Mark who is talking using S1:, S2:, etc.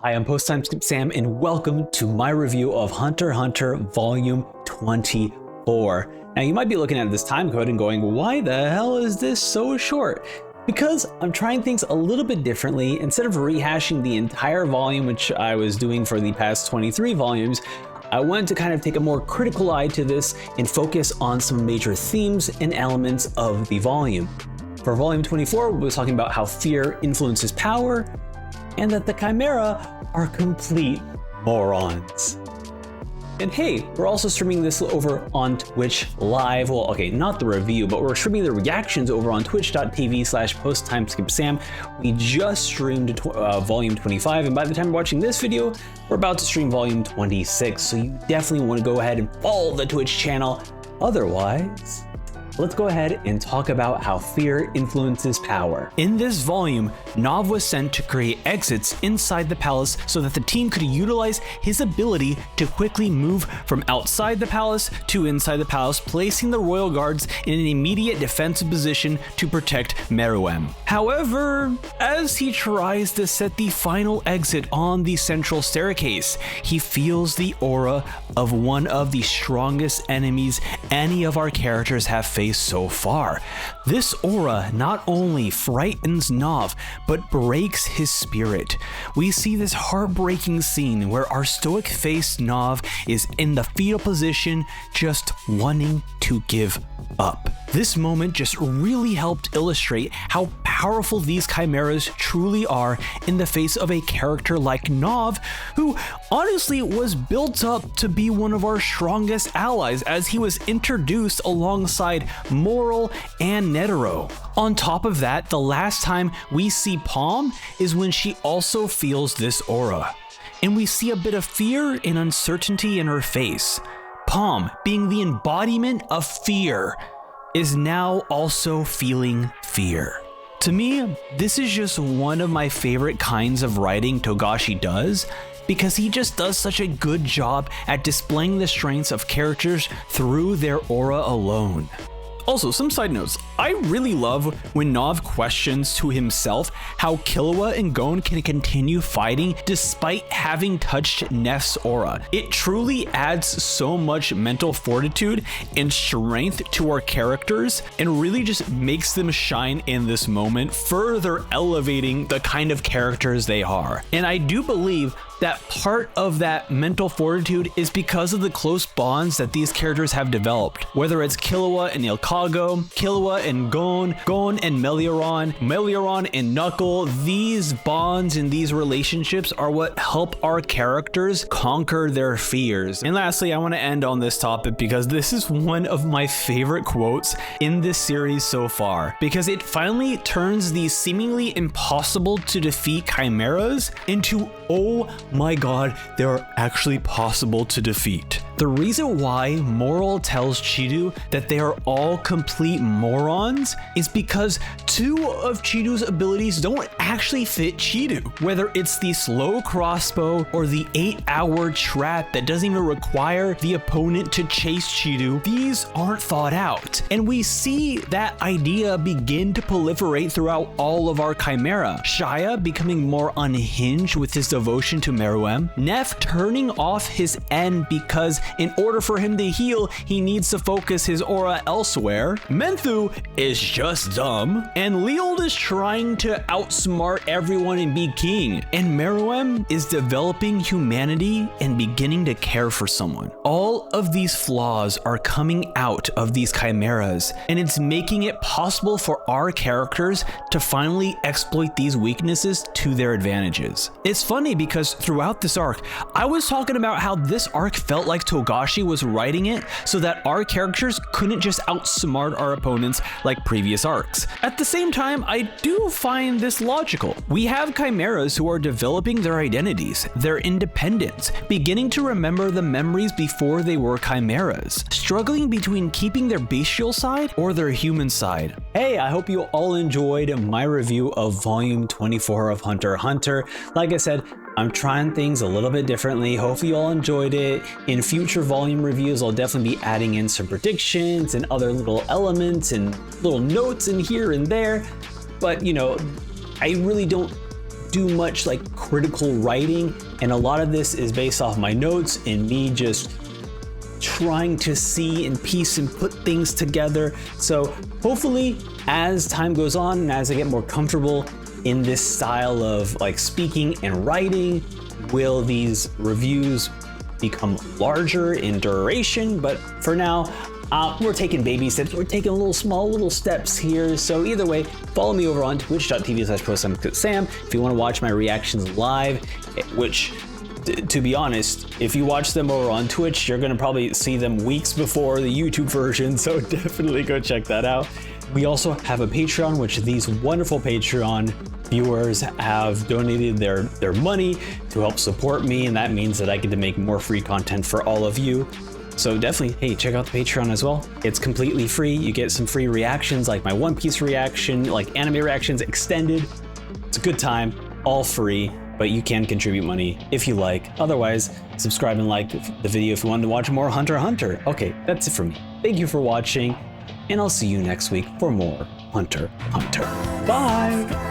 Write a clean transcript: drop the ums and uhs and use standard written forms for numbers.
S1: Hi, I'm Post Time Skip Sam, and welcome to my review of Hunter x Hunter Volume 24. Now, you might be looking at this time code and going, why the hell is this so short? Because I'm trying things a little bit differently. Instead of rehashing the entire volume, which I was doing for the past 23 volumes, I wanted to kind of take a more critical eye to this and focus on some major themes and elements of the volume. For Volume 24, we were talking about how fear influences power, and that the Chimera are complete morons. And hey, we're also streaming this over on Twitch live. Well, okay, not the review, but we're streaming the reactions over on twitch.tv/posttimeskipsam. We just streamed Volume 25, and by the time you're watching this video, we're about to stream Volume 26, so you definitely want to go ahead and follow the Twitch channel. Otherwise, let's go ahead and talk about how fear influences power. In this volume, Nav was sent to create exits inside the palace so that the team could utilize his ability to quickly move from outside the palace to inside the palace, placing the royal guards in an immediate defensive position to protect Meruem. However, as he tries to set the final exit on the central staircase, he feels the aura of one of the strongest enemies any of our characters have faced so far. This aura not only frightens Nav, but breaks his spirit. We see this heartbreaking scene where our stoic-faced Nav is in the fetal position, just wanting to give up. This moment just really helped illustrate how powerful these chimeras truly are in the face of a character like Nav, who honestly was built up to be one of our strongest allies as he was introduced alongside Moral and Netero. On top of that, the last time we see Palm is when she also feels this aura, and we see a bit of fear and uncertainty in her face. Palm, being the embodiment of fear, is now also feeling fear. To me, this is just one of my favorite kinds of writing Togashi does, because he just does such a good job at displaying the strengths of characters through their aura alone. Also, some side notes. I really love when Nav questions to himself how Killua and Gon can continue fighting despite having touched Nef's aura. It truly adds so much mental fortitude and strength to our characters and really just makes them shine in this moment, further elevating the kind of characters they are. And I do believe that part of that mental fortitude is because of the close bonds that these characters have developed. Whether it's Killua and Ilkago, Killua and Gon, Gon and Melioran, Melioran and Knuckle, these bonds and these relationships are what help our characters conquer their fears. And lastly, I want to end on this topic because this is one of my favorite quotes in this series so far, because it finally turns these seemingly impossible to defeat chimeras into, oh my god, they are actually possible to defeat. The reason why Moral tells Chidu that they are all complete morons is because two of Chidu's abilities don't actually fit Chidu. Whether it's the slow crossbow or the 8-hour trap that doesn't even require the opponent to chase Chidu, these aren't thought out. And we see that idea begin to proliferate throughout all of our Chimera. Shia becoming more unhinged with his devotion to Meruem, Nef turning off his N because in order for him to heal, he needs to focus his aura elsewhere. Menthu is just dumb, and Leold is trying to outsmart everyone and be king. And Meruem is developing humanity and beginning to care for someone. All of these flaws are coming out of these chimeras, and it's making it possible for our characters to finally exploit these weaknesses to their advantages. It's funny because throughout this arc, I was talking about how this arc felt like Togashi was writing it so that our characters couldn't just outsmart our opponents like previous arcs. At the same time, I do find this logical. We have chimeras who are developing their identities, their independence, beginning to remember the memories before they were chimeras, struggling between keeping their bestial side or their human side. Hey, I hope you all enjoyed my review of Volume 24 of Hunter x Hunter. Like I said, I'm trying things a little bit differently. Hopefully you all enjoyed it. In future volume reviews, I'll definitely be adding in some predictions and other little elements and little notes in here and there. But you know, I really don't do much like critical writing, and a lot of this is based off my notes and me just trying to see and piece and put things together. So hopefully as time goes on and as I get more comfortable in this style of like speaking and writing, will these reviews become larger in duration? But for now, we're taking baby steps. We're taking little steps here. So either way, follow me over on twitch.tv/ProSam. If you want to watch my reactions live, which to be honest, if you watch them over on Twitch, you're gonna probably see them weeks before the YouTube version. So definitely go check that out. We also have a Patreon, which these wonderful Patreon viewers have donated their money to help support me, and that means that I get to make more free content for all of you. So definitely, hey, check out the Patreon as well. It's completely free. You get some free reactions like my One Piece reaction, like anime reactions extended. It's a good time, all free, but you can contribute money if you like. Otherwise, subscribe and like the video if you want to watch more Hunter x Hunter. Okay, that's it for me. Thank you for watching, and I'll see you next week for more Hunter x Hunter. Bye!